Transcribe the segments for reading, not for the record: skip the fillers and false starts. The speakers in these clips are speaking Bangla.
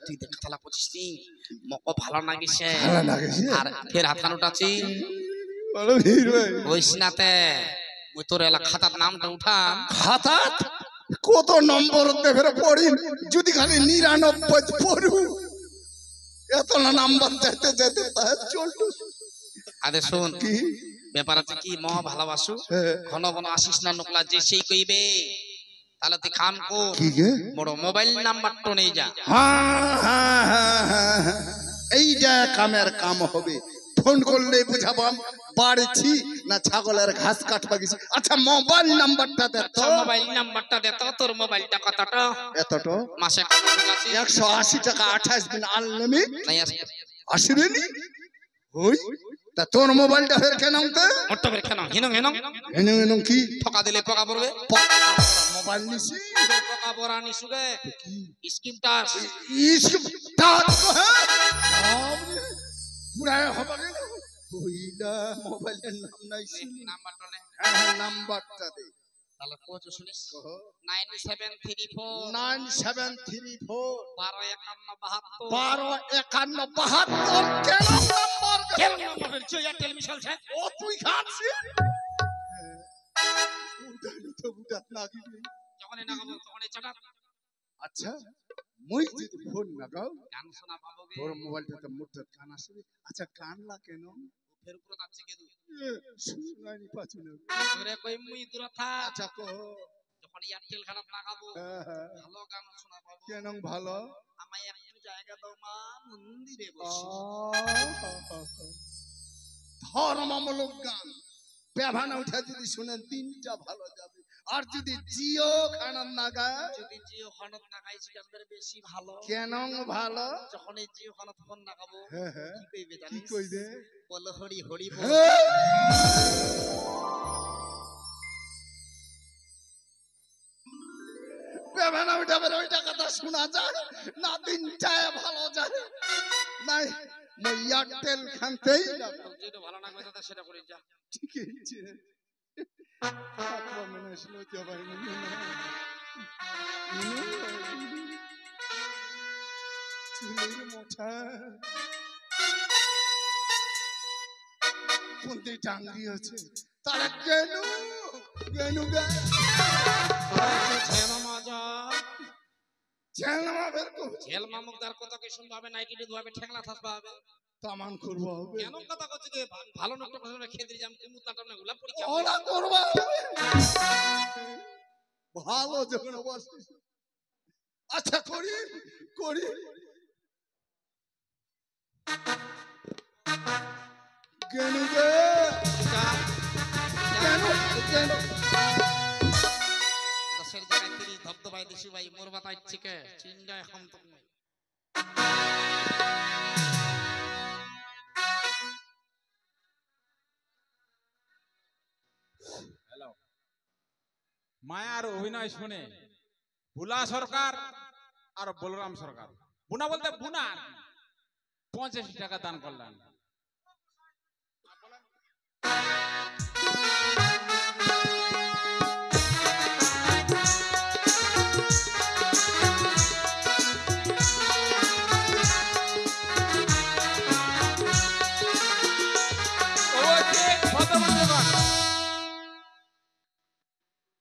তুই দেখ কথালা করছিস মকো ভালো লাগিছে আর ফের হাতখান উঠাচ্ছি ওই সিনাতে ওই তোর এলা খাতার নামটা উঠান খাতা কত নম্বর দেবে পড়ি যদি খালি 99 পড়ু এত না নাম্বার যেতে যেতে তাই চলতো। আরে শোন কি ব্যাপার আছে কি মহ ভালোবাসু ঘন ঘন আসিস না নোকলা যে সেই কইবে তাহলে তুই কাম কর কি গে বড় মোবাইল নাম্বারটা নিয়ে যা। এইটা কামের কাম হবে। ফোন করলে বুঝাবাম বাড়ছি না ছাগলের ঘাস কাটবা গেছি। আচ্ছা মোবাইল নাম্বারটা দে তো। মোবাইল নাম্বারটা দে তো। তোর মোবাইলটা কতটা? এতটা মাসে 180 টাকা 28 দিন আনলিমিট নাই আসবে নি হই তা তোর মোবাইলটা ফের কেন আনতে মোটটা ফের কেন হিনং হিনং হিনং হিনং কি ঠকা দিলে পোকা পড়বে মোবাইল নিছি পোকা পড়া নিসুগে স্কিম টাচ পুরা হবে না কইলা মোবাইলের নাম নাই নাম্বারটা নে নাম্বারটা দে তাহলে কোচ শুনিস 9734 125172 কেন নাম্বার কেন এয়ারটেল মিশাল স্যার ও তুই খাচ্ছি উদানি তো বুঝাত লাগি যখন না গাবো তখন চাটা। আচ্ছা মই যদি ফোন লাগাও গান শোনা পাবোগে তোর মোবাইলটাতে মোটর গান আসবে। আচ্ছা গান লা কেন ফের উপরে যাচ্ছে কেদু শুনানি পাচ্ছি না তোরে কই মুই দূর থা। আচ্ছা কো যখন এয়ারটেল খারাপ লাগাবো ভালো গান শোনা পাবো। কেন ভালো আমায় একটু জায়গা দাও মা মন্দিরে বসি ধর্মমূলক গান পেভানা উঠা যদি শুনেন তিনটা ভালো যাবে। আর যদি জিও খানার নাগা যদি জিও খানত নাগাইছি আমাদের বেশি ভালো। কেন ভালো যখন এই জিও খানত ফোন লাগাবো কি কইবে জানিস? কি কইবে বল হরি হরি বল। পেভানা উঠাবে ওইটা কথা শোনা যায় না তিনটা ভালো যায় নাই মই এয়ারটেল খানতেই যেটা ভালো না কইতা তা সেটা করে যা। ঠিক আছে আপা মনে শুনো তো ভাই চুলের মোটা কোনটি টাঙ্গি আছে তারা কেন কেন ঝেল মামুকদার কথা কি শুনবা হবে নাইটি ধুয়াবে ঠেংলা থাসবা হবে তামান করব হবে কেন কথা কইছি যে ভালো নষ্ট করে খেতে যাম কুমুতাটা না গুলা পরীক্ষা ওরা করব ভালো যখন বসছিস আচ্ছা করি করি কেন গে কেন কেন দশের জায়গায় তিরি ধবধবাই দিছি ভাই মোর বাতাই ঠিকে চিন্তা এখন তো হ্যালো মায়ার অভিনয় শুনে বুলা সরকার আর বলরাম সরকার বুনা বলতে বুনা 85 টাকা দান করলেন।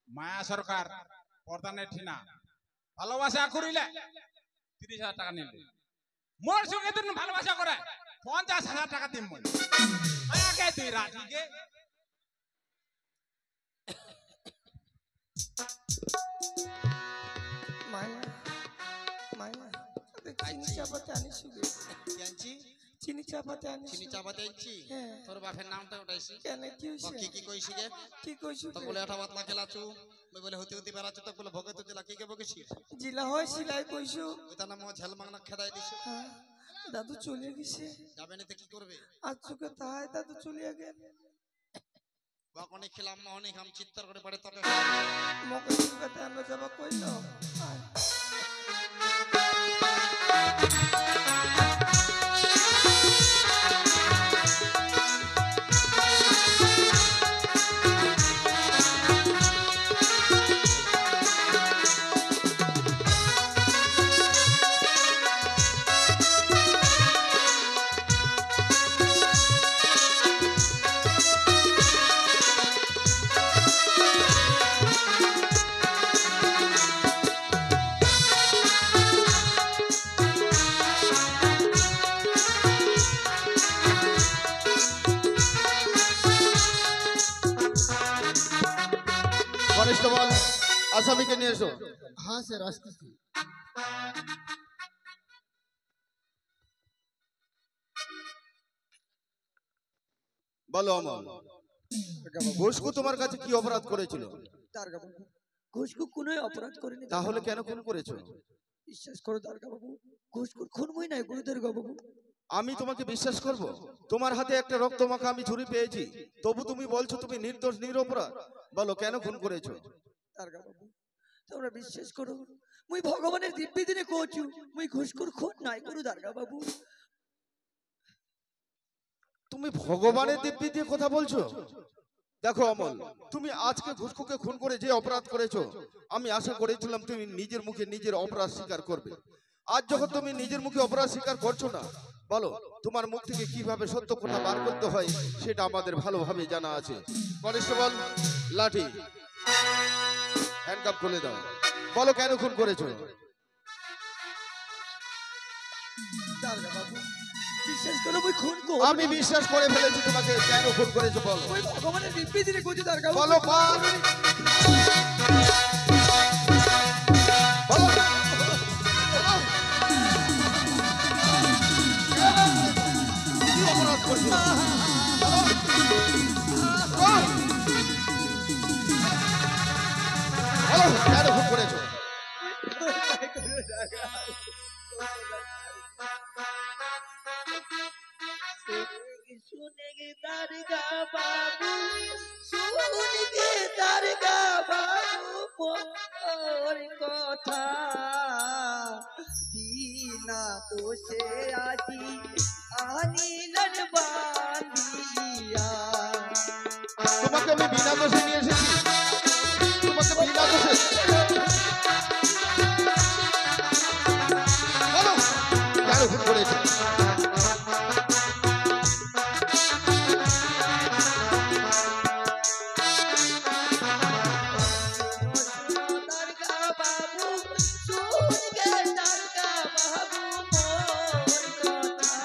মায়া সরকার পর্দানে ঠিনা ভালোবাসা করিলে 30,000 টাকা নিলে মোর সঙ্গে তুমি ভালোবাসা করে 50,000 টাকা দিম মই মায়াকে তুই রাজিকে মায়া মায়া চিনি চাপাতে আনিস জানছি চিনি চাপাতে আনিস চিনি চাপাতে আনছি তোর বাপের নামটা উঠাইছি কেন কি হইছে কি কি কইছি রে কি কইছু তো বলে ওটা বাতলা খেলাছু মই বলে হতে হতে বেড়াছু তো বলে ভগত জেলা কি কে বকেছি জিলা হয় সিলাই কইছু ওটা নাম ঝাল মাংনা খেদাই দিছে দাদু চলে গেছে যাবে না তো কি করবে আজ চোখে তাই দাদু চলে গেল বাকনে খেলাম মহনে খাম চিত্তর করে পড়ে তবে মকে চোখে আমরা যাবা কইলো আসামিকে নিয়ে এসো। হ্যাঁ স্যার আসতেছি। বলো অমল, ঘুষকু তোমার কাছে কি অপরাধ করেছিল? দারোগা বাবু, ঘুষখোর কোনো অপরাধ করেনি। তাহলে কেন খুন করেছো? বিশ্বাস করো দারোগা বাবু, ঘুষখোর খুন মই নাই কোনো দারোগা বাবু। আমি তোমাকে বিশ্বাস করব? তোমার হাতে একটা রক্তমাখা আমি ছুরি পেয়েছি, তবু তুমি বলছো তুমি নির্দোষ নিরপরাধ। বলো কেন খুন করেছো? দারোগা বাবু, তোমরা বিশ্বাস করো, মুই ভগবানের দিব্যি দিনে কইছু, মুই ঘুষখোর খুন নাই কোনো দারোগা বাবু। তুমি ভগবানের দিব্যি দিয়ে কথা বলছো? দেখো অমল, তুমি আজকে ঘুষখোরকে খুন করে যে অপরাধ করেছো, আমি আশা করেছিলাম তুমি নিজের মুখে নিজের অপরাধ স্বীকার করবে। আজ যখন তুমি নিজের মুখে অপরাধ স্বীকার করছো না, বলো তোমার মুখ থেকে কিভাবে সত্য কথা বার করতে হয় সেটা আমাদের ভালোভাবে জানা আছে। কনস্টেবল, লাঠি, হ্যান্ডকাপ খুলে দাও। বলো কেন খুন করেছো? দারোগা বাবু, বিশ্বাস করো মুই খুন করি। আমি বিশ্বাস করে ফেলেছি তোমাকে, কেন খুন করেছো বলো। মুই ভগবানের দিব্যি দিনে কইছু দারোগা বাবু। বলো বল। বলো। কি অপরাধ করছো? বলো। বল। বলো, কেন খুন করেছো? सुने गे दारगा बाबू, सुने गे दारगा बाबू, मोर कथा बिना दोषे आदि आनिलन बांधिया। তোমাকে আমি বিনা দোষে নিয়ে এসেছি, তোমাকে বিনা দোষে। বলো কেন খুন করেছো? दारगा बाबू, सुने गे दारगा बाबू, मोर कथा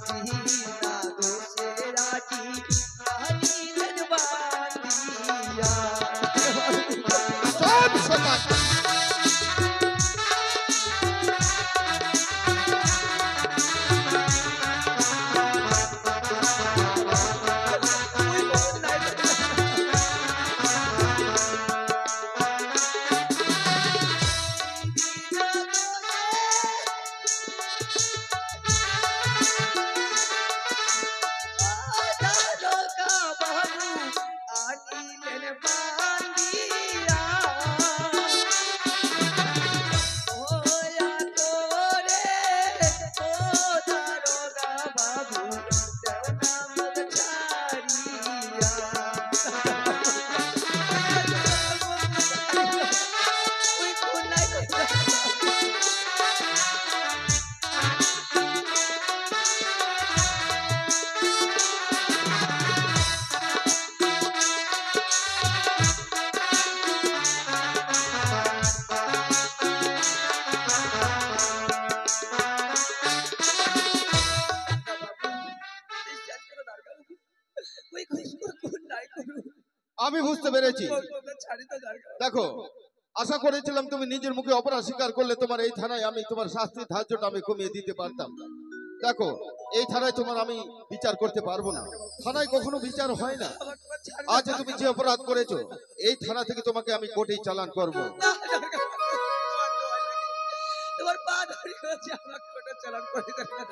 बिना दोषे आदि आनिलन बांधिया। সব সমান। আমি বুঝতে পেরেছি। দেখো, আশা করেছিলাম তুমি নিজের মুখে অপরাধ স্বীকার করলে তোমার এই থানায় আমি তোমার শাস্তির ধার্যটা আমি কমিয়ে দিতে পারতাম। দেখো, এই থানায় তোমার আমি বিচার করতে পারবো না, থানায় কখনো বিচার হয় না। আজ তুমি যে অপরাধ করেছো, এই থানা থেকে তোমাকে আমি কোর্টেই চালান করবো। তোমার পা ধরে গেছে, আমার কোটা চালান করে দেন না।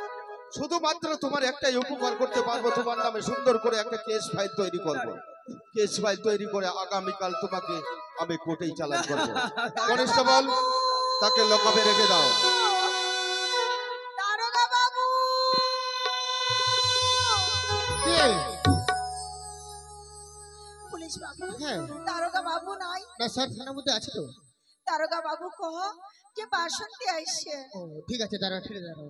শুধুমাত্র তোমার একটাই উপকার করতে পারবো, তোমার নামে সুন্দর করে একটা কেস ফাইল তৈরি করব। কেস ফাইল তৈরি করে আগামীকাল তোমাকে আমি কোর্টেই চালান করবো। কনস্টেবল, তাকে লকআপে রেখে দাও। দারোগা বাবু, পুলিশ বাবু, হ্যাঁ দারোগা বাবু নাই? না স্যার, থানার মধ্যে আছে তো। দারোগা বাবু কহ যে বাসন্তী আইছে। ও ঠিক আছে, দাঁড়াও, ছেড়ে দাঁড়াও।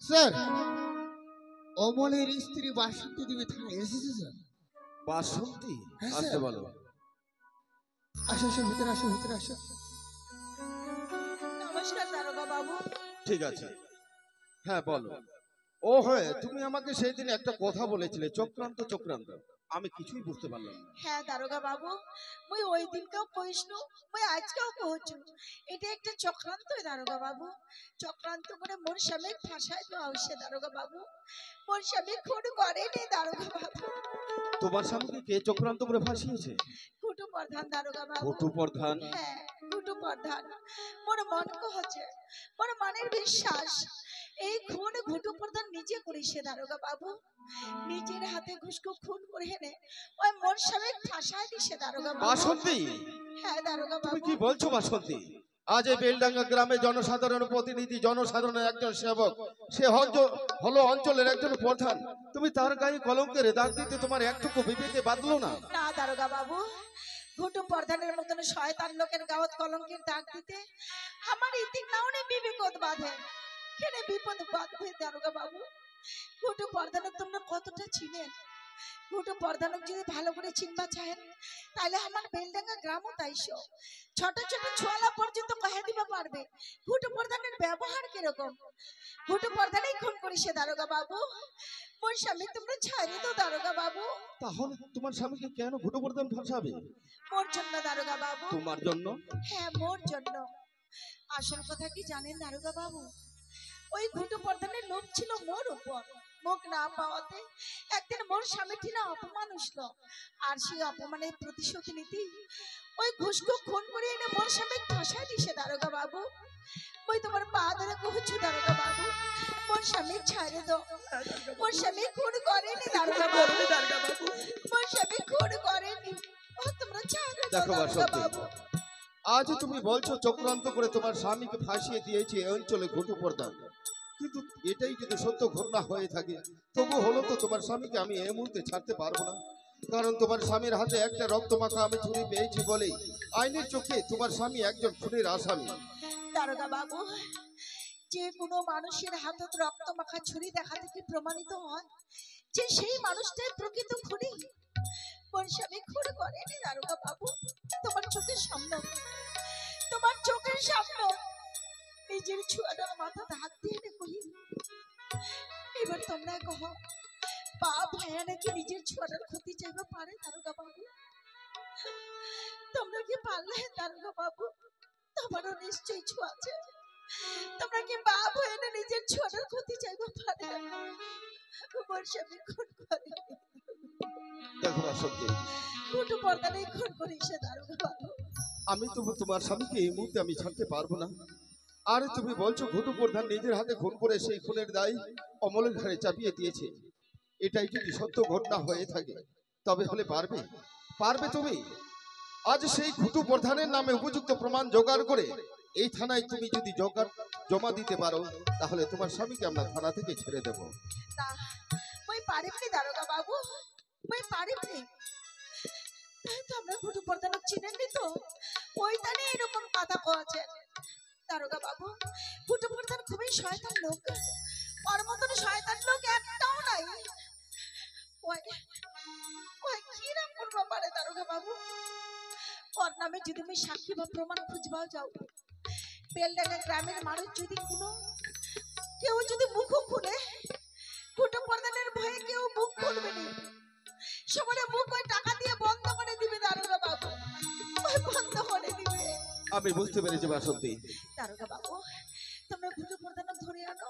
স্যার, অমলের স্ত্রী বাসন্তী দেবী থানায় এসেছে স্যার। বাসন্তী? হ্যাঁ, আসতে স্যার। বলো। আসো আসো, ভিতরে আসো, ভিতরে আসো। নমস্কার দারোগা বাবু। ঠিক আছে, হ্যাঁ বলো। ও হ্যাঁ, তুমি আমাকে সেই দিন একটা কথা বলেছিলে, চক্রান্ত চক্রান্ত। আমি কিছুই বুঝতে পারলাম না। হ্যাঁ দারোগা বাবু, মুই ওই দিনকেও কইসনু, মুই আজকেও কইছু, এটা একটা চক্রান্ত দারোগা বাবু। চক্রান্ত করে মোর স্বামী ফাঁসাই দেওয়া হয়েছে দারোগা বাবু। মোর স্বামী খুন করেনি দারোগা বাবু। তোমার স্বামীকে কে চক্রান্ত করে ফাঁসিয়েছে? কুটু প্রধান দারোগা বাবু। ঘটু প্রধান? হ্যাঁ কুটু প্রধান। মোর মন কহছে, মোর মনের বিশ্বাস এই খুন ঘুটু প্রধান নিজে করিছে দারোগা বাবু। নিজের হাতে ঘুষকো খুন করে এনে ওই মোর স্বামী ফাঁসাই দিছে দারোগা বাবু। বাসন্তী, হ্যাঁ দারোগা তুমি বাবু। কি বলছো বাসন্তী? আজ এই বেলডাঙ্গা গ্রামে জনসাধারণ প্রতিনিধি, জনসাধারণের একজন সেবক, সে হলো অঞ্চলের একজন প্রধান। তুমি তার গায়ে কলঙ্কের দাগ দিতে তোমার একটুকু বিবেকে বাঁধলো না? না দারোগা বাবু, ঘুটু প্রধানের মতন শয়তান লোকের গাওয়াত কলঙ্কের দাগ দিতে আমার ইতিক নাওনে বিবেকত বাঁধে। কেন বিপদ বাঁধবে দারোগা বাবু? ঘুটু প্রধানের তোমরা কতটা চিনেন? ঘুটু প্রধানক যদি ভালো করে চিনবা চাহেন তাহলে আমার বেলডাঙ্গা গ্রামও তাইছো। ছোট ছোট ছোয়ালা পর্যন্ত কহে দিবা পারবে ঘুটু প্রধানের ব্যবহার কিরকম। ঘুটু প্রধানই খুন করিছে দারোগা বাবু। মোর স্বামী তোমরা ছাড়ি তো দারোগা বাবু। তাহলে তোমার স্বামীকে কেন ঘটু প্রধান ফাঁসাবে? মোর জন্য দারোগা বাবু। তোমার জন্য? হ্যাঁ মোর জন্য। আসল কথা কি জানেন দারোগা বাবু? ওই ঘুটু প্রধানের লোভ ছিল মোর উপর। মুখ না পাওয়াতে একদিন মোর স্বামী ঠিনা অপমান উঠলো, আর সেই অপমানের প্রতিশোধ নিতে ওই ঘুষকো খুন করে এনে মোর স্বামী ফাঁসাই দিছে দারোগা বাবু। ওই তোমার পা ধরে কহছু দারোগা বাবু, মোর স্বামী ছাড়ে দাও। মোর স্বামী খুন করেনি দারোগা বাবু। মোর স্বামী খুন করেনি, ও তোমরা ছাড়ে দাও দেখো দারোগা বাসন্তী, বাবু। আজ তুমি বলছো চক্রান্ত করে তোমার স্বামীকে ফাঁসিয়ে দিয়েছে এই অঞ্চলে ঘটু প্রধান, কিন্তু এটাই যদি সত্য ঘটনা হয়ে থাকে তবু হলো তো তোমার স্বামীকে আমি এই মুহূর্তে ছাড়তে পারবো না। কারণ তোমার স্বামীর হাতে একটা রক্তমাখা আমি ছুরি পেয়েছি বলে আইনের চোখে তোমার স্বামী একজন খুনের আসামি। দারোগা বাবু, যে কোনো মানুষের হাতত রক্ত মাখা ছুরি দেখা থেকে প্রমাণিত হয় যে সেই মানুষটাই প্রকৃত খুনি। মোর স্বামী খুন করেনি দারোগা বাবু। তোমার চোখের সামনে, তোমার চোখের সামনে নিজের ছুয়াটার মাথা হাত দিয়ে কহি, এবার তোমরা কহ বাপ ভাইয়া নাকি নিজের ছুয়াটার ক্ষতি চাইবে পারে দারোগা বাবু? তোমরা কি পারলে দারোগা বাবু? তোমারও নিশ্চয়ই ছোঁয়া আছে। তোমরা কি বাপ হয়ে না নিজের ছোটার ক্ষতি চাইবে পারে? মোর স্বামী খুন করে। দেখো বাসন্তী, ঘুটু প্রধানই খুন করিছে দারোগা বাবু। আমি তো তোমার স্বামীকে এই মুহূর্তে আমি ছাড়তে পারবো না। আর তুমি বলছো ঘটু প্রধান নিজের হাতে খুন করে সেই খুনের দায় অমলের ঘাড়ে চাপিয়ে দিয়েছে। এটাই যদি সত্য ঘটনা হয়ে থাকে তবে হলে পারবে? পারবে তুমি? আজ সেই ঘটু প্রধানের নামে উপযুক্ত প্রমাণ জোগাড় করে এই থানায় তুমি যদি জমা দিতে পারো তাহলে তোমার স্বামীকে আমরা থানা থেকে ছেড়ে দেব। না, মই পারিবনি দারোগা বাবু, মই পারিবনি। তোমরা ঘুটু প্রধানক চিনেননি তো? ওই তানে এরকম কথা কওয়াছেন দারোগা বাবু। ঘুটু প্রধান খুবই শয়তান লোক, ওর মতন শয়তান লোক একটাও নাই। ওই ওই কি নাম করবা পারে দারোগা বাবু? ওর নামে যদি আমি সাক্ষী বা প্রমাণ খুঁজবাও যাও, বেলডাঙ্গা গ্রামের মানুষ যদি কেউ যদি মুখ খুলে, ঘুটু প্রধানের ভয়ে কেউ মুখ খুলবে না। সবার মুখ ওই টাকা দিয়ে বন্ধ করে দিবে দারোগা বাবু, ওই বন্ধ করে দিবে। আমি বুঝতে পেরেছি বাসন্তী। দারোগা বাবু, তোমরা ঘুটু প্রধানক ধরে আনো,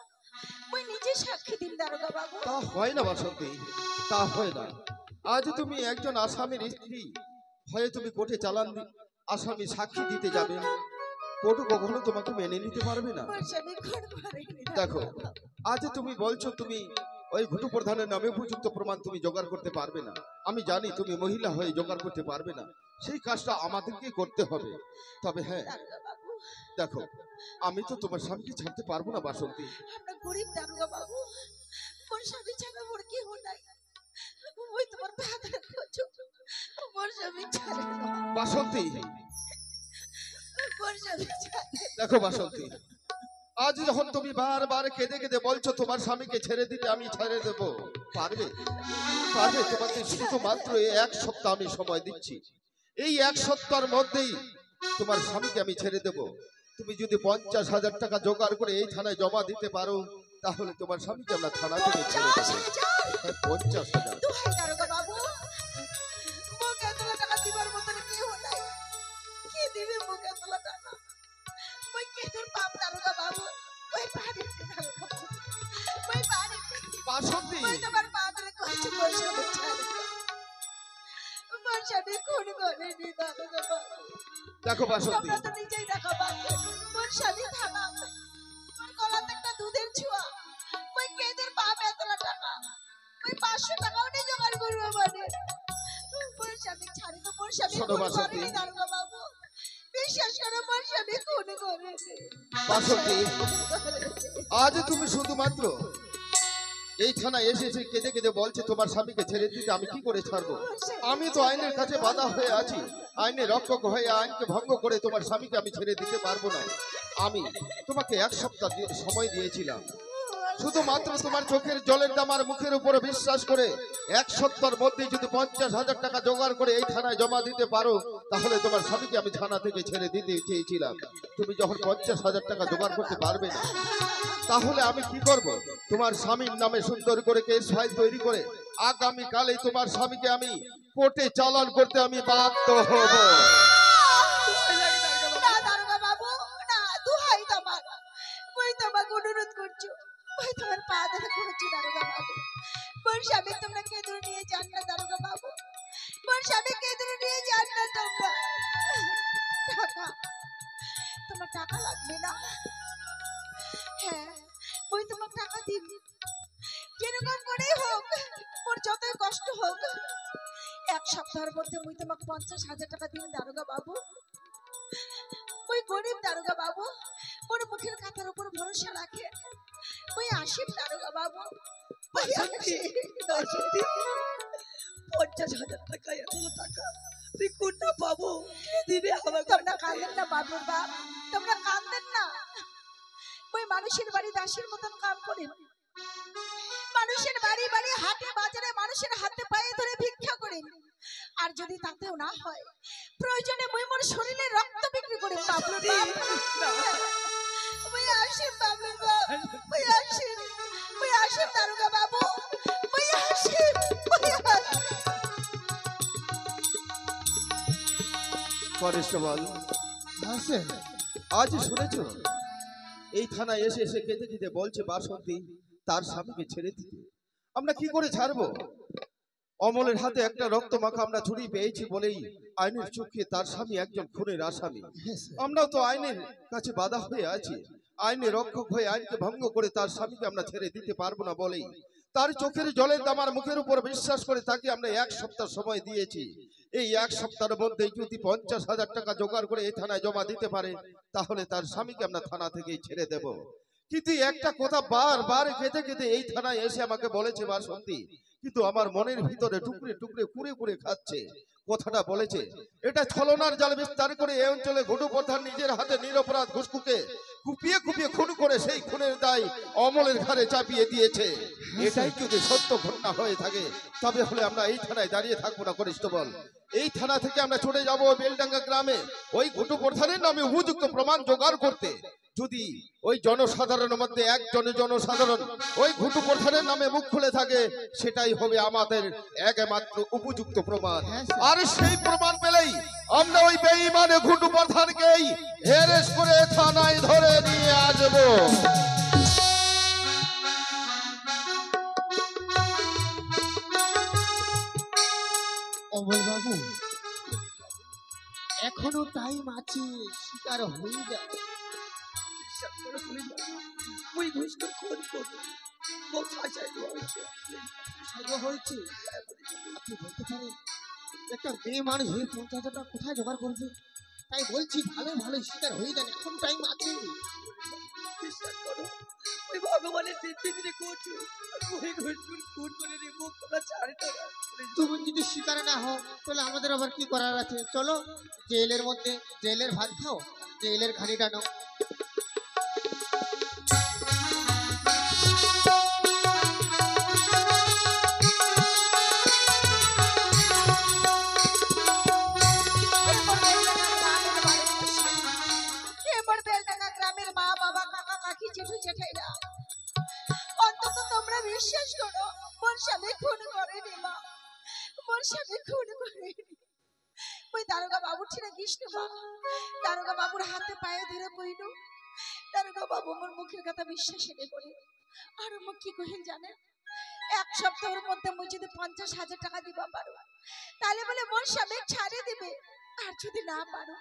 ওই নিজে সাক্ষী দিন দারোগা বাবু। তা হয় না বাসন্তী, তা হয় না। আজ তুমি একজন আসামির স্ত্রী হয়ে তুমি কোর্টে চালান আসামি সাক্ষী দিতে যাবে, কোর্ট কখনো তোমাকে মেনে নিতে পারবে না। মোর স্বামী খুন করেনি দেখো, দারোগা বাবু। আজ তুমি বলছো তুমি ওই ঘটু প্রধানের নামে উপযুক্ত প্রমাণ তুমি জোগাড় করতে পারবে না। আমি জানি তুমি মহিলা হয়ে জোগাড় করতে পারবে না, সেই কাজটা আমাদেরকে করতে হবে। তবে হ্যাঁ দারোগা বাবু, দেখো, আমি তো তোমার স্বামীকে ছাড়তে পারবো না বাসন্তী। আমরা গরিব দারোগা বাবু, মোর স্বামী ছাড়া মোর কেউ নাই। ওই তোমার ভাতার খোঁজো, মোর স্বামী ছাড়ে দাও। বাসন্তী, মোর স্বামী ছাড়ে। দেখো বাসন্তী, আজ যখন তুমি বারবার কেঁদে কেঁদে বলছো তোমার স্বামীকে ছেড়ে দিতে আমি ছেড়ে দেব, পারবে? পারবে? তোমাকে শুধুমাত্র এক সপ্তাহ আমি সময় দিচ্ছি। এই এক সপ্তাহের মধ্যেই তোমার স্বামীকে আমি ছেড়ে দেব। তুমি যদি 50,000 টাকা জোগাড় করে এই থানায় জমা দিতে পারো তাহলে তোমার স্বামীকে আমরা থানা থেকে ছেড়ে দেব। 50,000? দোহাই দারোগা বাবু, মই পারিনি দারোগা বাবু, মই পারিনি। বাসন্তী মই তোমার পা ধরে কষ্ট করছি, মোর স্বামী খুন করেনি দারোগা বাবু। দেখো বাসন্তী, তোমরা তো নিজেই দেখা পাচ্ছ, মোর স্বামী থানা, মোর গলাতে একটা দুধের ছোঁয়া, মই কেদের পাবে এতলা টাকা, মই 500 টাকাও নি জোগাড় করবো মানে। মোর স্বামী ছাড়ি তো মোর স্বামী শোনো খুন বাসন্তী। করেনি দারোগা বাবু, বিশ্বাস করো মোর স্বামী খুন করেনি। বাসন্তী, আজ তুমি শুধুমাত্র এই থানায় এসেছে কেঁদে কেঁদে বলছে তোমার স্বামীকে ছেড়ে দিতে আমি কি করে ছাড়বো? আমি তো আইনের কাছে বাধা হয়ে আছি, আইনের রক্ষক হয়ে আইনকে ভঙ্গ করে তোমার স্বামীকে আমি ছেড়ে দিতে পারবো না। আমি তোমাকে 1 সপ্তাহ সময় দিয়েছিলাম, শুধুমাত্র তোমার চোখের জলের দাম আর মুখের উপরে বিশ্বাস করে 1 সপ্তাহের মধ্যে যদি 50,000 টাকা জোগাড় করে এই থানায় জমা দিতে পারো, তাহলে তোমার স্বামীকে আমি থানা থেকে ছেড়ে দিতে চেয়েছিলাম। তুমি যখন 50,000 টাকা জোগাড় করতে পারবে না, তাহলে আমি কি করব? তোমার স্বামীর নামে সুন্দর করে কেস ফাইল তৈরি করে আগামীকালে তোমার স্বামীকে আমি কোর্টে চালান করতে আমি বাধ্য হব। না দারোগা বাবু, না, দোহাই তোমার, মই তোমাকে অনুরোধ করছি, মই তোমার পা ধরে করছি দারোগা বাবু, মোর স্বামী তোমরা কেঁদে নিয়ে যান না দারোগা বাবু, মোর স্বামী কেঁদে নিয়ে যান না তোমরা। টাকা, তোমার টাকা লাগবে না? হ্যাঁ, মই তোমার টাকা দিব, যেরকম করেই হোক, মোর যতই কষ্ট হোক, 1 সপ্তাহের মধ্যে মই তোমাকে 50,000 টাকা দিন দারোগা বাবু। ওই গরিব দারোগা বাবু, মোর মুখের কথার উপর ভরসা রাখে, ওই আসিম দারোগা বাবু, ওই আসিম। 50,000 টাকা, এত টাকা তুই কোনটা পাবো? কে দিবে আমাকে? তোমরা কাঁদেন না বাবুর বাপ, তোমরা কাঁদেন না। ওই মানুষের বাড়ি দাসীর মতন কাম করেন, মানুষের বাড়ি বাড়ি হাটে বাজারে মানুষের হাতে পায়ে ধরে ভিক্ষা করেন, আর যদি তাতেও না হয়, প্রয়োজনে মই মোর শরীরে রক্ত বিক্রি করে বাবুর বাপ। ওই আসিম বাবুর বাপ, ওই আসিম, ওই আসিম দারোগা বাবু, ওই আসিম, ওই আসিম। কনস্টেবল আজ শুনেছ এই থানায় এসে এসে কেঁদে কেঁদে বলছে বাসন্তী তার স্বামীকে ছেড়ে দিতে। আমরা কি করে ছাড়বো? অমলের হাতে একটা রক্ত মাখা আমরা ছুরি পেয়েছি বলেই আইনের চোখে তার স্বামী একজন খুনের আসামি। আমরাও তো আইনের কাছে বাধা হয়ে আছি, আইনের রক্ষক হয়ে আইনকে ভঙ্গ করে তার স্বামীকে আমরা ছেড়ে দিতে পারবো না বলেই তার চোখের জলের দাম আর মুখের উপর বিশ্বাস করে তাকে আমরা 1 সপ্তাহ সময় দিয়েছি। এই 1 সপ্তাহের মধ্যে যদি 50,000 টাকা জোগাড় করে এই থানায় জমা দিতে পারে, তাহলে তার স্বামীকে আমরা থানা থেকেই ছেড়ে দেব। কিন্তু একটা কথা বারবার কেঁদে কেঁদে এই থানায় এসে আমাকে বলেছে বাসন্তী, কিন্তু আমার মনের ভিতরে টুকরে টুকরে কুড়ে কুড়ে খাচ্ছে। কথাটা বলেছে এটা ছলনার জাল বিস্তার করে এই অঞ্চলে ঘটু প্রধান নিজের হাতে নিরপরাধ ঘুষকুকে কুপিয়ে কুপিয়ে খুন করে সেই খুনের দায় অমলের ঘাড়ে চাপিয়ে দিয়েছে। এটাই যদি সত্য ঘটনা হয়ে থাকে, তবে হলে আমরা এই থানায় দাঁড়িয়ে থাকবো না কনস্টেবল। এই থানা থেকে আমরা চলে যাব বেলডাঙ্গা গ্রামে ওই ঘটু প্রধানের নামে উপযুক্ত প্রমাণ জোগাড় করতে। যদি ওই জনসাধারণের মধ্যে একজন জনসাধারণ ওই ঘটু প্রধানের নামে মুখ খুলে থাকে, সেটাই হবে আমাদের একমাত্র উপযুক্ত প্রমাণ। আর সেই প্রমাণ পেলেই আমরা ওই বেঈমানে ঘটু প্রধানকেই অ্যারেস্ট করে থানায় ধরে নিয়ে আসবো। অমল বাবু, এখনো টাইম আছে, শিকার হয়ে যাবে। মুই ঘুষটা খুন করবো, ও ফাঁসাই হয়েছে। সাজা হয়েছে, আপনি বলতে পারেন একটা মেয়ে মানুষ হয়ে 50,000 টাকা কোথায় জোগাড় করবে? তাই বলছি ভালো ভালো শিকার হয়ে যান, এখন টাইম আছে। বিশ্বাস করো, ওই ভগবানের দিব্যি দিনে করছো, ওই ঘুষগুন খুন করে রে মুখ তোমরা ছাড়ে না। তুমি যদি শিকার না হও, তাহলে আমাদের আবার কি করার আছে? চলো জেলের মধ্যে, জেলের ভাত খাও, জেলের খানিটা নাও। অন্তত তোমরা বিশ্বাস করো, মোর স্বামী খুন করেনি মা, মোর স্বামী খুন করেনি। ওই দারোগা বাবুর ছিল কৃষ্ণ মা, দারোগা বাবুর হাতে পায়ে ধরে কইল, দারোগা বাবু মোর মুখের কথা বিশ্বাস এনে করে আর মোক কি কহিল জানেন এক সপ্তাহের মধ্যে মুই যদি 50,000 টাকা দিবা পারো তাহলে বলে মোর স্বামী ছাড়ে দিবে আর যদি না পারো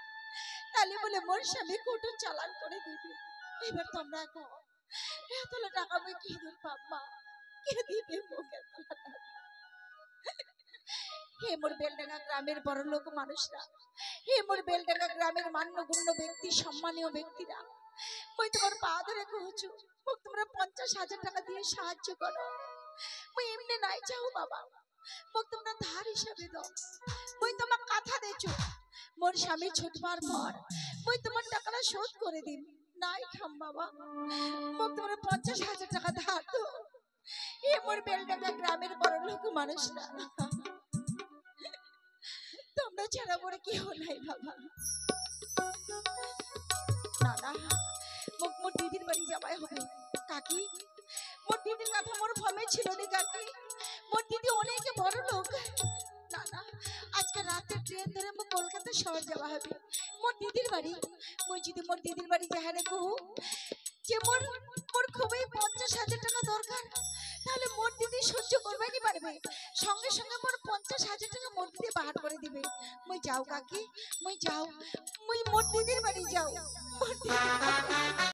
তাহলে বলে মোর স্বামী কুটুর চালান করে দিবে এবার তোমরা কো এতলা টাকা মুই কি দূর পাবো কে দিবে মোকে এতলা টাকা হে মোর বেলডাঙ্গা গ্রামের বড় লোক মানুষরা হে মোর বেলডাঙ্গা গ্রামের মান্যগণ্য ব্যক্তি সম্মানীয় ব্যক্তিরা মই তোমার পা ধরে কহছু মোক তোমরা 50,000 টাকা দিয়ে সাহায্য করো মই এমনি নাই চাও বাবা মোক তোমরা ধার হিসাবে দাও মই তোমার কথা দেছো মোর স্বামী ছুটবার পর মই তোমার টাকাটা শোধ করে দিন নাই খাম বাবা মোক তোমরা 50,000 টাকা ধার দাও হে মোর বেলডাঙ্গা গ্রামের বড় লোক মানুষরা তোমরা ছাড়া মোর কেউ নাই বাবা না না মোক মোর দিদির বাড়ি যাওয়াই হবে কাকি মোর দিদির কথা মোর ভমে ছিল রে কাকি মোর দিদি অনেক বড় লোক না না আজকে রাতে ট্রেন ধরে মোক কলকাতা শহর যাওয়া হবে মোর দিদির বাড়ি মই যদি মোর দিদির বাড়ি যাই রে কহু যে মোর খুবই 50,000 টাকা দরকার তাহলে মোর দিদি সহ্য করবে কি পারবে সঙ্গে সঙ্গে মোর 50,000 টাকা মোর দিদি বাহার করে দিবে মই যাও কাকি মই যাও মই মোর দিদির বাড়ি যাও মোর দিদির বাড়ি